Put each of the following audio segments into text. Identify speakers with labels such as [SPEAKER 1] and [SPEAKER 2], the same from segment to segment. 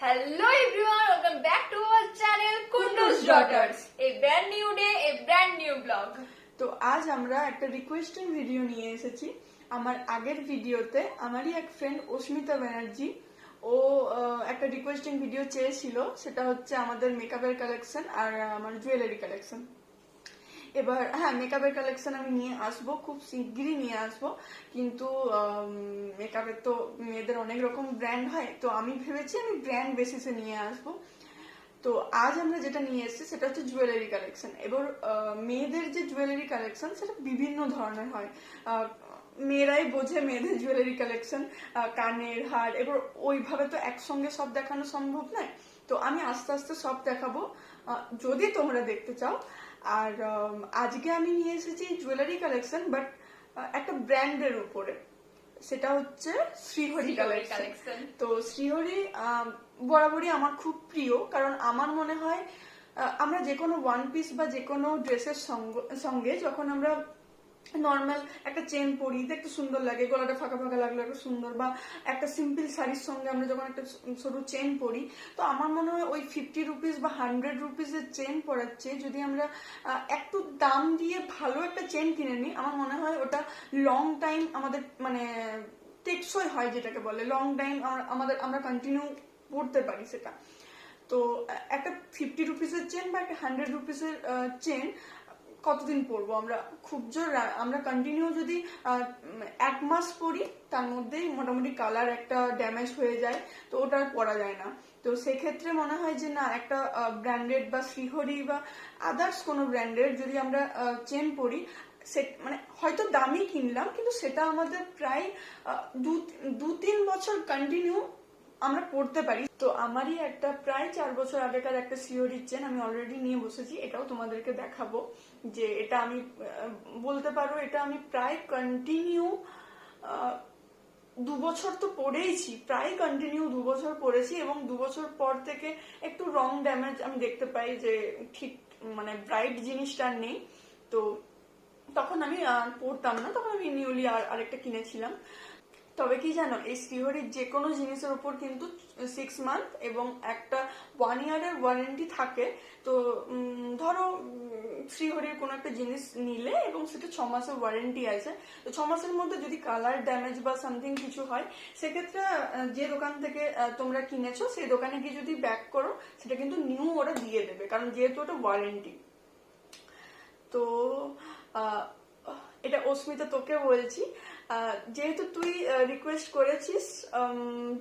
[SPEAKER 1] Hello everyone, welcome back to our channel Kundu's Daughters. A brand new day, a brand new vlog.
[SPEAKER 2] তো আজ আমরা একটা requesting video নিয়ে এসেছি। আমার আগের ভিডিওতে আমারই এক ফ্রেন্ড অস্মিতা ব্যানার্জি ও একটা রিকোয়েস্টিং ভিডিও চেয়েছিল, সেটা হচ্ছে আমাদের মেকআপের কালেকশন আর আমার জুয়েলারি কালেকশন। এবার হ্যাঁ, মেকআপের কালেকশন আমি নিয়ে আসবো, খুব শিগগিরই নিয়ে আসবো, কিন্তু মেকআপের তো মেয়েদের অনেক রকম ব্র্যান্ড হয়, তো আমি ভেবেছি আমি ব্র্যান্ড বেসিসে নিয়ে আসবো। তো আজ আমরা যেটা নিয়ে এসেছি সেটা হচ্ছে জুয়েলারি কালেকশন। এবার মেয়েদের যে জুয়েলারি কালেকশন সেটা বিভিন্ন ধরনের হয়। মেয়েরাই বোঝে মেয়েদের জুয়েলারি কালেকশন, কানের হার, এবার ওইভাবে তো একসঙ্গে সব দেখানো সম্ভব নয়। তো আমি আস্তে আস্তে সব দেখাবো যদি তোমরা দেখতে চাও। আর আজকে আমি নিয়ে এসেছি জুয়েলারি কালেকশন, বাট একটা ব্র্যান্ডের উপরে, সেটা হচ্ছে শ্রীহরি কালেকশন। তো শ্রীহরি বরাবরই আমার খুব প্রিয়, কারণ আমার মনে হয় আমরা যে কোনো ওয়ান পিস বা যে কোনো ড্রেসের সঙ্গে যখন আমরা নর্মাল একটা চেন পরি দেখতে সুন্দর লাগে, গলাটা ফাঁকা ফাঁকা লাগলো একটা সুন্দর, বা একটা সিম্পল শাড়ির সঙ্গে আমরা যখন একটা সরু চেন পরি, তো আমার মনে হয় ওই 50 রুপিস বা 100 রুপিসের চেন পরাচ্ছে যদি আমরা একটু দাম দিয়ে ভালো একটা চেন কিনে নিই, আমার মনে হয় ওটা লং টাইম আমাদের মানে টেকসই হয়, যেটাকে বলে লং টাইম আমরা কন্টিনিউ পড়তে পারি সেটা। তো একটা 50 রুপিসের চেন বা একটা 100 রুপিসের চেন কতদিন পরবো আমরা? খুব জোর আমরা কন্টিনিউ যদি 1 মাস পরি, তার মধ্যেই মোটামুটি কালার একটা ড্যামেজ হয়ে যায়, তো ওটা আর পরা যায় না। তো সেক্ষেত্রে মনে হয় যে না, একটা ব্র্যান্ডেড বা শ্রীহরি বা আদার্স কোনো ব্র্যান্ডের যদি আমরা চেন পরি, মানে হয়তো দামি কিনলাম কিন্তু সেটা আমাদের প্রায় 2-3 বছর কন্টিনিউ আমরা পড়তে পারি। তো আমারই একটা প্রায় 4 বছর আগেকার একটা শ্রীহরির চেন আমি অলরেডি নিয়ে বসেছি, এটাও তোমাদেরকে দেখাবো। যে এটা আমি বলতে পারো এটা আমি প্রায় কন্টিনিউ 2 বছর তো পরেইছি, প্রায় কন্টিনিউ 2 বছর পরেছি, এবং 2 বছর পর থেকে একটু রং ড্যামেজ আমি দেখতে পাই, যে ঠিক মানে ব্রাইট জিনিসটা নেই। তো তখন আমি পড়তাম না, তখন আমি নিউলি আরেকটা কিনেছিলাম। তবে কি জানো, এই শ্রীহরির যে কোনো জিনিসের উপর কিন্তু 6 মান্থ এবং একটা 1 ইয়ারের ওয়ারেন্টি থাকে। তো ধরো শ্রীহরির কোনো একটা জিনিস নিলে এবং সেটা 6 মাসের ওয়ারেন্টি আছে, তো 6 মাসের মধ্যে যদি কালার ড্যামেজ বা সামথিং কিছু হয়, সেক্ষেত্রে যে দোকান থেকে তোমরা কিনেছো সেই দোকানে গিয়ে যদি ব্যাক করো, সেটা কিন্তু নিউ ওরা দিয়ে দেবে, কারণ যেহেতু ওটা ওয়ারেন্টি। তো এটা অস্মিতা তোকে বলছি, যেহেতু তুই রিকোয়েস্ট করেছিস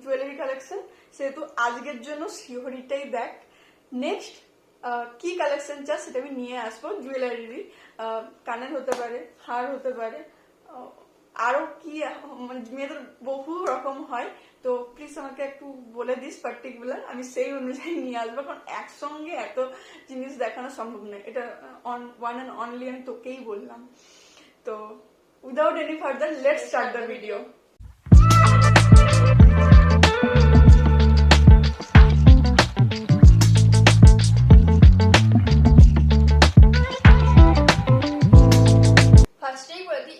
[SPEAKER 2] জুয়েলারি কালেকশন, সেহেতু আজকের জন্য শ্রীহরিটাই দেখ। নেক্সট কি কালেকশন চাস সেটা আমি নিয়ে আসবো। জুয়েলারি কানের হতে পারে, হার হতে পারে, আরো কি মানে মেয়েদের বহু রকম হয়। তো প্লিজ আমাকে একটু বলে দিস পার্টিকুলার, আমি সেই অনুযায়ী নিয়ে আসবো, কারণ একসঙ্গে এত জিনিস দেখানো সম্ভব নয়। এটা ওয়ান অ্যান্ড অনলি আমি তোকেই বললাম। তো without any further, let's start the video.
[SPEAKER 1] Firstly,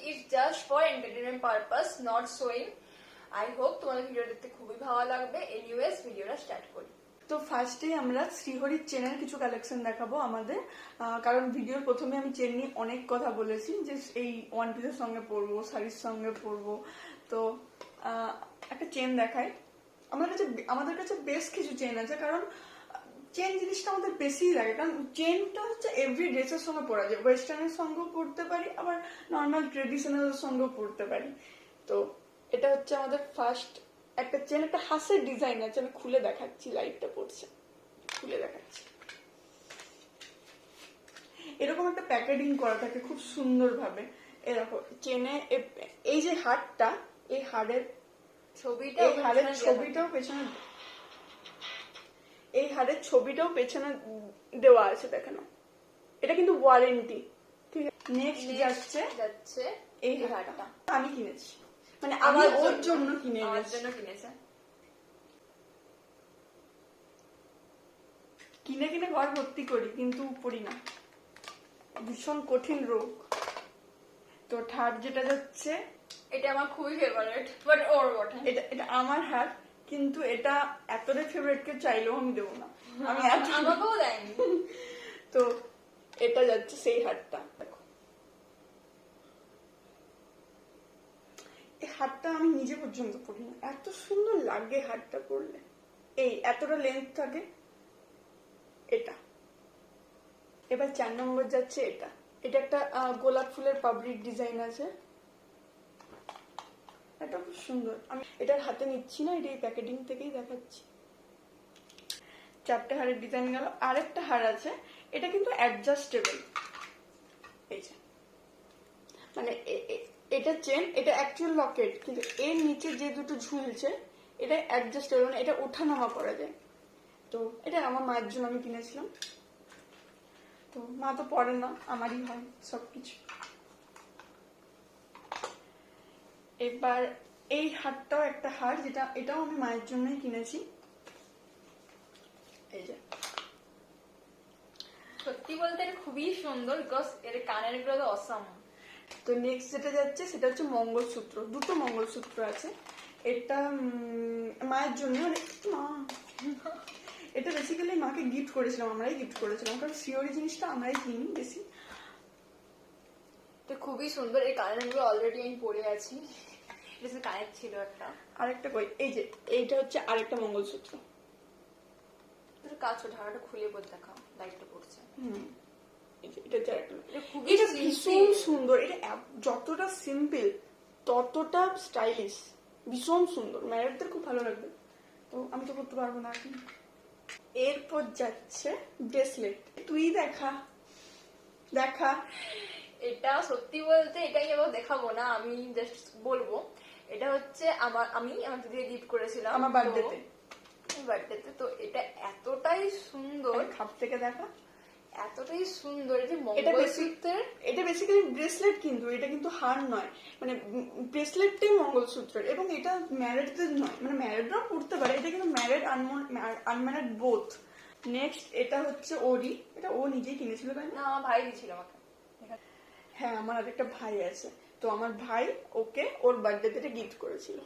[SPEAKER 1] it's just for entertainment purpose, not showing. I hope তোমাদের ভিডিও দেখতে খুবই ভালো লাগবে। এনিওয়েজ ভিডিওটা স্টার্ট করি।
[SPEAKER 2] তো ফার্স্টে আমরা শ্রীহরির চেনের কিছু কালেকশন দেখাবো আমাদের, কারণ ভিডিওর প্রথমে আমি চেন নিয়ে অনেক কথা বলেছি, যে এই ওয়ান পিসের সঙ্গে পরবো, শাড়ির সঙ্গে পরবো। তো একটা চেন দেখাই। আমাদের কাছে বেশ কিছু চেন আছে, কারণ চেন জিনিসটা আমাদের বেশিই লাগে, কারণ চেনটা হচ্ছে এভরি ড্রেসের সঙ্গে পরা যায়, ওয়েস্টার্নের সঙ্গেও পরতে পারি, আবার নর্মাল ট্রেডিশনাল সঙ্গেও পরতে পারি। তো এটা হচ্ছে আমাদের ফার্স্ট একটা চেন, একটা হাঁসের ডিজাইন আছে, আমি খুলে দেখাচ্ছি, লাইটটা পড়ছে, খুলে দেখাচ্ছি। এরকম একটা প্যাকেজিং করা থাকে খুব সুন্দর ভাবে। এরকম চেনে এই যে হারটা, এই হারের ছবিটাও পেছনে, এই হারের ছবিটাও পেছনে দেওয়া আছে, দেখানো। এটা কিন্তু ওয়ারেন্টি, ঠিক আছে। নেক্সট যাচ্ছে এই হারটা, আমি কিনেছি, মানে আমি ওর জন্য কিনেছে। কিনে ঘর ভর্তি করি কিন্তু পড়ি না, ভীষণ কঠিন রোগ। তো থার্ড যেটা যাচ্ছে,
[SPEAKER 1] এটা আমার খুবই ফেভারিট, বাট ওর ওঠে।
[SPEAKER 2] এটা আমার হার, কিন্তু এটা এতটাই ফেভারিট কে চাইলেও আমি দেবো না, আমি
[SPEAKER 1] আমাকেও দেয়নি।
[SPEAKER 2] তো এটা যাচ্ছে সেই হারটা। দেখো এই হারটা আমি নিজে পর্যন্ত পরি না, এত সুন্দর লাগে হারটা পরলে, এই এতটা লেন্থ থাকে এটা। এবার 4 নম্বর যাচ্ছে এটা। এটা একটা গোলাপ ফুলের পাবলিক ডিজাইন আছে, এটা খুব সুন্দর। আমি এটার হাতে নিচ্ছি না, এটা এই প্যাকেটিং থেকেই দেখাচ্ছি। 4টে হারের ডিজাইন গেল। আরেকটা হার আছে, এটা কিন্তু অ্যাডজাস্টেবল, এই যে মানে এটা চেন, এটা অ্যাকচুয়াল লকেট, কিন্তু এর নিচে যে দুটো ঝুলছে এটা অ্যাডজাস্টেবল, মানে এটা ওঠানামা করা যায়। তো এটা আমার মায়ের জন্য আমি কিনেছিলাম। তো মা তো পরে না, আমারই হয় সবকিছু। এবার এই হারটাও একটা হার, যেটা এটাও আমি মায়ের জন্যই কিনেছি, এই যে।
[SPEAKER 1] সত্যি বলতে এটা খুবই সুন্দর, বিকজ এর কানের গুলো তো অসাম।
[SPEAKER 2] তো নেক্সট যেটা যাচ্ছে সেটা হচ্ছে মঙ্গলসূত্র। দুটো মঙ্গলসূত্র আছে। এটা মায়ের জন্য, মা এটা বেসিক্যালি মাকে গিফট করেছিলাম, আমরাই গিফট করেছিলাম, কারণ সিওরি জিনিসটা আমরাই কিনি বেশি।
[SPEAKER 1] এটা খুবই সুন্দর, এই কানের গুলো অলরেডি আমি পরে আছি। এটা কানের ছিল একটা।
[SPEAKER 2] আরেকটা কই, এই যে এইটা হচ্ছে আরেকটা মঙ্গলসূত্র।
[SPEAKER 1] কাছে ঢাকাটা খুলে বল দেখাও, লাইটটা পড়ছে।
[SPEAKER 2] এটা ভীষণ সুন্দর, এটা যতটা সিম্পল ততটা স্টাইলিশ, ভীষণ সুন্দর, ম্যারেডদের খুব ভালো লাগবে। তো আমি তো করতে পারবো না এখন। এরপর যাচ্ছে ব্রেসলেট। তুই দেখা দেখা।
[SPEAKER 1] এটা সত্যি বলতে এটাই আবার দেখাবো না, আমি জাস্ট বলবো এটা হচ্ছে আমি আমার দিদিকে গিফট করেছিলাম
[SPEAKER 2] আমার বার্থডেতে।
[SPEAKER 1] তো এটা এতটাই সুন্দর,
[SPEAKER 2] খাপ থেকে দেখা,
[SPEAKER 1] এতটাই সুন্দর। এটা মঙ্গলসূত্রের,
[SPEAKER 2] এটা বেসিক্যালি ব্রেসলেট, কিন্তু এটা কিন্তু হার নয়, মানে ব্রেসলেটটাই মঙ্গলসূত্রের, এবং এটা ম্যারেডদের নয়, মানে ম্যারেডরাও পড়তে পারে, এটা কিন্তু ম্যারেড আনম্যারেড বোথ। নেক্সট এটা হচ্ছে ওরি, এটা ও নিজেই কিনেছিল তাই
[SPEAKER 1] না? আমার ভাই দিয়েছিল আমাকে।
[SPEAKER 2] হ্যাঁ, আমার আরেকটা ভাই আছে, তো আমার ভাই ওকে ওর বার্থডেতে গিফট করেছিল।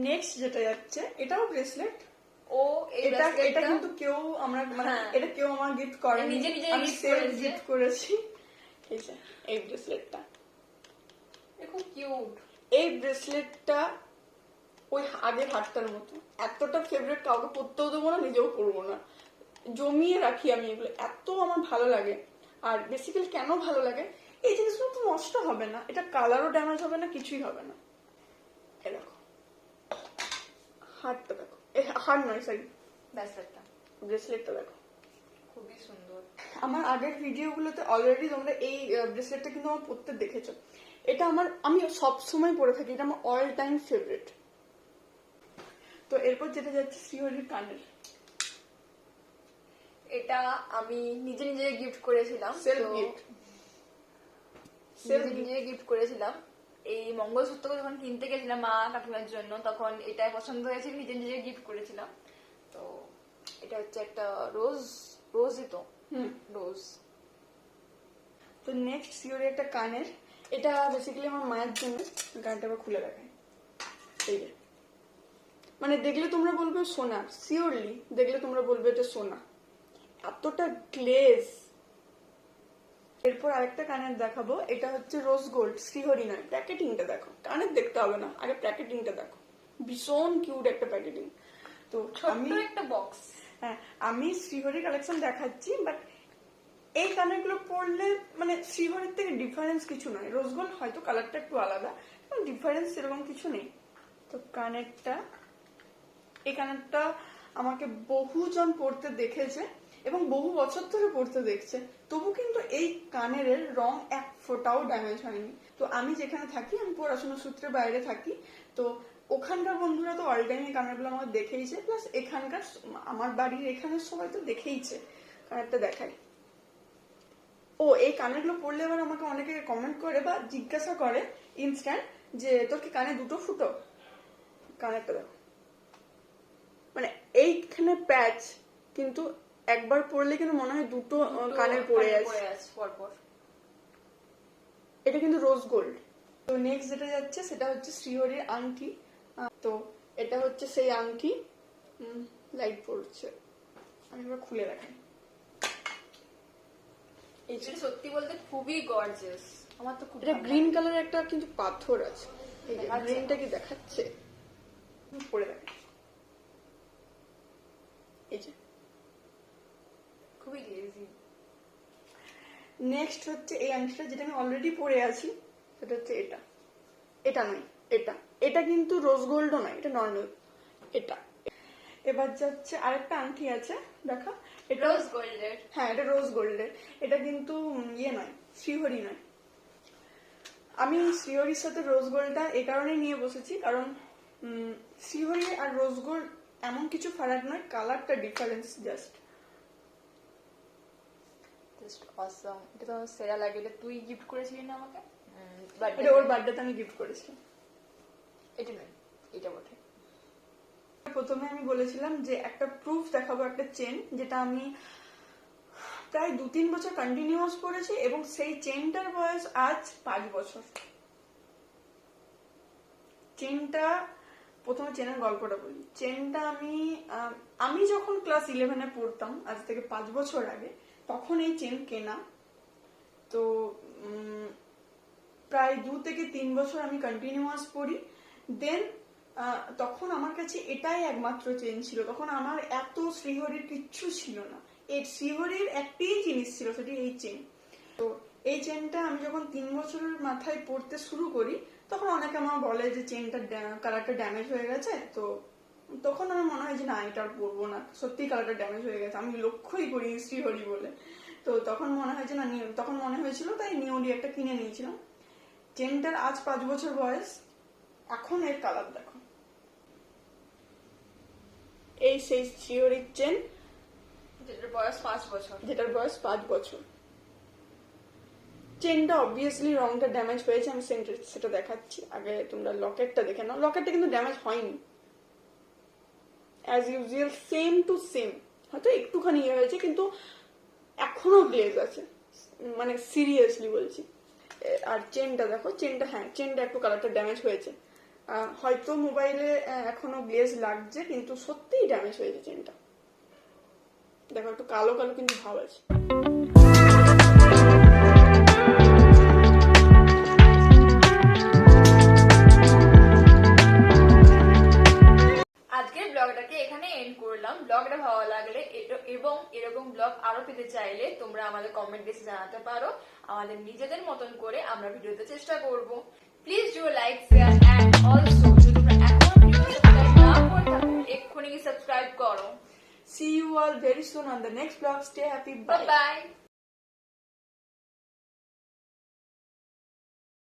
[SPEAKER 2] নেক্সট যেটা যাচ্ছে, এটাও ব্রেসলেট।
[SPEAKER 1] ও
[SPEAKER 2] এটা কিন্তু কেউ আমরা মানে এটা কেউ আমার গিফট করেনি,
[SPEAKER 1] নিজে নিজে
[SPEAKER 2] আমি সেলফ গিফট করেছি। এই যে এই ব্রেসলেটটা
[SPEAKER 1] খুব কিউট।
[SPEAKER 2] এই ব্রেসলেটটা ওই আগের হারটার মতো, এতটা ফেভারিট, কাউকে পরতেও দেবো না, নিজেও পরবো না, জমিয়ে রাখি আমি এগুলো, এত আমার ভালো লাগে। আর বেসিক্যালি কেন ভালো লাগে, এই জিনিসগুলো তো নষ্ট হবে না, এটা কালারও ড্যামেজ হবে না, কিছুই হবে না। এ দেখো হারটা দেখো, হার নয় সরি ব্রেসলেটটা দেখো,
[SPEAKER 1] খুবই সুন্দর।
[SPEAKER 2] আমার আগের ভিডিওগুলোতে অলরেডি তোমরা এই ব্রেসলেটটা কিন্তু আমার পরতে দেখেছো। এটা আমি সব সময় পরে থাকি, এটা আমার অল টাইম ফেভারিট। তো এরপর যেটা যাচ্ছে শ্রীহরির কানের।
[SPEAKER 1] এটা আমি নিজে নিজে গিফট করেছিলাম, নিজে গিফট করেছিলাম। এই মঙ্গলসূত্র যখন কিনতে গেছিলাম মা কাকিমার জন্য, তখন এটা পছন্দ হয়েছিল, নিজে নিজে গিফট করেছিলাম। তো এটা হচ্ছে একটা রোজই তো রোজ।
[SPEAKER 2] তো নেক্সট সিওরি একটা কানের, এটা বেসিক্যালি আমার মায়ের জন্য। কানটা আবার খুলে রাখাই, এই যে মানে দেখলে তোমরা বলবে সোনা, সিওরলি দেখলে তোমরা বলবে এটা সোনা, এতটা গ্লেজ। এরপর আরেকটা কানের দেখাবো, এটা হচ্ছে রোজ গোল্ড, শ্রীহরি নয়। প্যাকেটিংটা দেখো, কানের দেখতে হবে না, আগে প্যাকেটিংটা দেখো, ভীষণ কিউট একটা প্যাকেটিং। তো
[SPEAKER 1] আমি একটা বক্স,
[SPEAKER 2] হ্যাঁ আমি শ্রীহরি কালেকশন দেখাচ্ছি, বাট এই কানেরগুলো পরলে মানে শ্রীহরির থেকে ডিফারেন্স কিছু নয়, রোজ গোল্ড হয়তো কালারটা একটু আলাদা, ডিফারেন্স সেরকম কিছু নেই। তো এই কানেরটা আমাকে বহুজন পরতে দেখেছে এবং বহু বছর ধরে পরতে দেখছে, তবু কিন্তু এই কানের রং এক ফোঁটাও ড্যামেজ হয়নি। তো আমি যেখানে থাকি, আমি পড়াশোনা সূত্রে বাইরে থাকি, তো ওখানকার বন্ধুরা তো অল টাইম এই কানেরগুলো আমাকে দেখেইছে, প্লাস এখানকার আমার বাড়ির এখানের সবাই তো দেখেইছে। কানেরটা দেখাই। এই কানেরগুলো পরলে এবার আমাকে অনেকে কমেন্ট করে বা জিজ্ঞাসা করে ইনস্ট্যান্ট যে তোর কি কানে দুটো ফুটো। কানেরটা দেখো, মানে এইখানে প্যাচ, কিন্তু একবার পরলে কিন্তু মনে হয় দুটো কানের পড়ে আছে
[SPEAKER 1] পরপর।
[SPEAKER 2] এটা কিন্তু রোজ গোল্ড। তো নেক্সট যেটা যাচ্ছে সেটা হচ্ছে শ্রীহরির আংটি। তো এটা হচ্ছে সেই আংটি, লাইট পড়ছে, আমি এবার খুলে রাখি।
[SPEAKER 1] এটা সত্যি বলতে খুবই গর্জিয়াস, আমার তো খুব
[SPEAKER 2] এটা
[SPEAKER 1] ভালো
[SPEAKER 2] গ্রিন
[SPEAKER 1] লাগে।
[SPEAKER 2] কালারের একটা কিন্তু পাথর আছে, এই যে
[SPEAKER 1] দেখাচ্ছে?
[SPEAKER 2] গ্রিনটা কি দেখাচ্ছে, পরে দেখে, এই যে।
[SPEAKER 1] খুবই গ্লেজি।
[SPEAKER 2] নেক্সট হচ্ছে এই আংটিটা, যেটা আমি অলরেডি পরে আছি, সেটা হচ্ছে এটা। এটা নয়, এটা এটা কিন্তু রোজ গোল্ডও নয়, এটা নর্মাল। এটা এবার যাচ্ছে আরেকটা আংটি আছে, দেখা, এটা
[SPEAKER 1] রোজ গোল্ডের।
[SPEAKER 2] হ্যাঁ, এটা রোজ গোল্ডের। এটা কিন্তু ইয়ে নয়, শ্রীহরি নয়। আমি শ্রীহরির সাথে রোজ গোল্ডটা এই কারণে নিয়ে বসেছি, কারণ শ্রীহরি আর রোজ গোল্ড এমন কিছু ফারাক নয়, কালারটা ডিফারেন্স জাস্ট।
[SPEAKER 1] জাস্ট অসম, এটা তো সেরা লাগে। এটা তুই গিফট করেছিলি না আমাকে?
[SPEAKER 2] এটা ওর বার্থডেতে আমি গিফট করেছিলাম।
[SPEAKER 1] এটা নয়, এটা বটে।
[SPEAKER 2] প্রথমে আমি বলেছিলাম যে একটা প্রুফ দেখাবো, একটা চেন, যেটা আমি প্রায় 2-3 বছর কন্টিনিউয়াস পরেছি, এবং সেই চেনটার বয়স আজ 5 বছর। চেনটা, প্রথমে চেনের গল্পটা বলি। চেনটা আমি যখন ক্লাস 11-এ পড়তাম, আজ থেকে 5 বছর আগে, তখন এই চেন কেনা। তো প্রায় 2 থেকে 3 বছর আমি কন্টিনিউয়াস পরি। দেন তখন আমার কাছে এটাই একমাত্র চেন ছিল। তখন আমার এত শ্রীহরির কিচ্ছু ছিল না, এই শ্রীহরির একটাই জিনিস ছিল, সেটি এই চেন। তো এই চেনটা আমি যখন 3 বছরের মাথায় পড়তে শুরু করি, তখন অনেকে আমার বলে যে চেনটা কালারটা ড্যামেজ হয়ে গেছে। তো তখন আমার মনে হয় যে না, এটা আর পরবো না, সত্যি কালারটা ড্যামেজ হয়ে গেছে, আমি লক্ষ্যই করিনি শ্রীহরি বলে। তো তখন মনে হয় যে না, তখন মনে হয়েছিল, তাই নিউলি একটা কিনে নিয়েছিলাম। চেনটার আজ 5 বছর বয়স, এখন এর কালার দেখো। এই সেই শ্রীহরির চেন,
[SPEAKER 1] যেটার বয়স 5 বছর।
[SPEAKER 2] যেটার বয়স 5 বছর। চেনটা অবভিয়াসলি রংটা ড্যামেজ হয়েছে, আমি সেটা দেখাচ্ছি। আগে তোমরা লকেটটা দেখে নাও। লকেটটা কিন্তু ড্যামেজ হয়নি, as usual same to same, হয়তো একটুখানি ইয়ে হয়েছে, কিন্তু এখনো গ্লেজ আছে, মানে সিরিয়াসলি বলছি। আর চেনটা দেখো, চেনটা, হ্যাঁ চেনটা একটু কালারটা ড্যামেজ হয়েছে, হয়তো মোবাইলে এখনো গ্লেজ লাগছে, কিন্তু সত্যিই ড্যামেজ হয়েছে চেনটা। দেখো একটু কালো কালো কিন্তু ভাব আছে।
[SPEAKER 1] আজকের ব্লগটাকে এখানে এন্ড করলাম। ব্লগটা ভালো লাগলে এবং এরকম ব্লগ আরো পেতে চাইলে তোমরা আমাদের কমেন্ট বক্সে জানাতে পারো। আমাদের নিজেদের মতন করে আমরা ভিডিওতে চেষ্টা করব। Please do like, share and also যদি তোমরা এখনো ভিডিও সাবস্ক্রাইব না করে থাকো, এক্ষুনি সাবস্ক্রাইব করো।
[SPEAKER 2] See you all very soon on the next vlog. Stay happy.
[SPEAKER 1] Bye
[SPEAKER 2] Bye.
[SPEAKER 1] By.